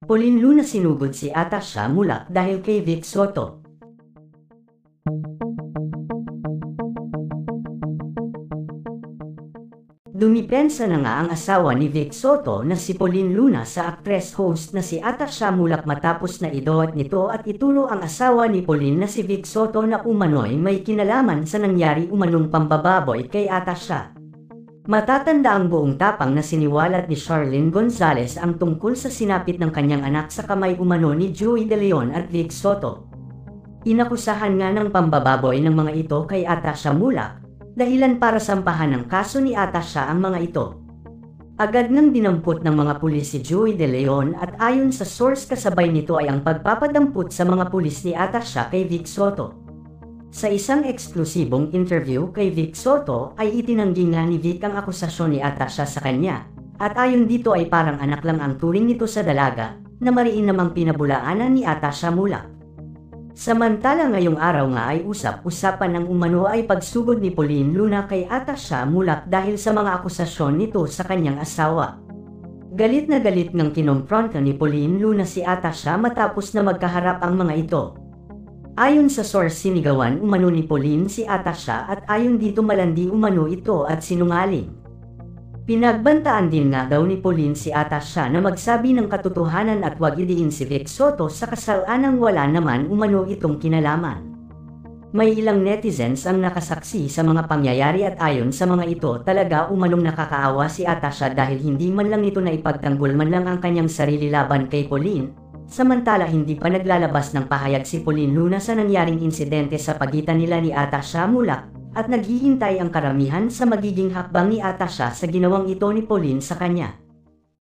Pauline Luna sinugod si Atasha Mulak dahil kay Vic Soto. Dumipensa na nga ang asawa ni Vic Soto na si Pauline Luna sa actress host na si Atasha Mulak matapos na idoot nito at itulo ang asawa ni Pauline na si Vic Soto na umano'y may kinalaman sa nangyari umanong pambababoy kay Atasha. Matatanda ang buong tapang na siniwalat ni Charlene Gonzalez ang tungkol sa sinapit ng kanyang anak sa kamay umano ni Joey De Leon at Vic Soto. Inakusahan nga ng pambababoy ng mga ito kay Atasha Mulak, dahilan para sampahan ng kaso ni Atasha ang mga ito. Agad nang dinampot ng mga pulis si Joey De Leon at ayon sa source kasabay nito ay ang pagpapadampot sa mga pulis ni Atasha kay Vic Soto. Sa isang eksklusibong interview kay Vic Soto ay itinanggi nga ni Vic ang akusasyon ni Atasha sa kanya, at ayon dito ay parang anak lang ang turing nito sa dalaga, na mariin namang pinabulaanan ni Atasha Mulak. Samantala ngayong araw nga ay usap-usapan ng umano ay pagsugod ni Pauline Luna kay Atasha Mulak dahil sa mga akusasyon nito sa kanyang asawa. Galit na galit ngang kinompronta ni Pauline Luna si Atasha matapos na magkaharap ang mga ito. Ayon sa source sinigawan umano ni Pauline si Atasha at ayon dito malandi umano ito at sinungaling. Pinagbantaan din nga daw ni Pauline si Atasha na magsabi ng katotohanan at wag idiin si Vic Soto sa kasalanang wala naman umano itong kinalaman. May ilang netizens ang nakasaksi sa mga pangyayari at ayon sa mga ito talaga umanong nakakaawa si Atasha dahil hindi man lang nito na ipagtanggol man lang ang kanyang sarili laban kay Pauline. Samantala hindi pa naglalabas ng pahayag si Pauline Luna sa nangyaring insidente sa pagitan nila ni Atasha Mulak at naghihintay ang karamihan sa magiging hakbang ni Atasha sa ginawang ito ni Pauline sa kanya.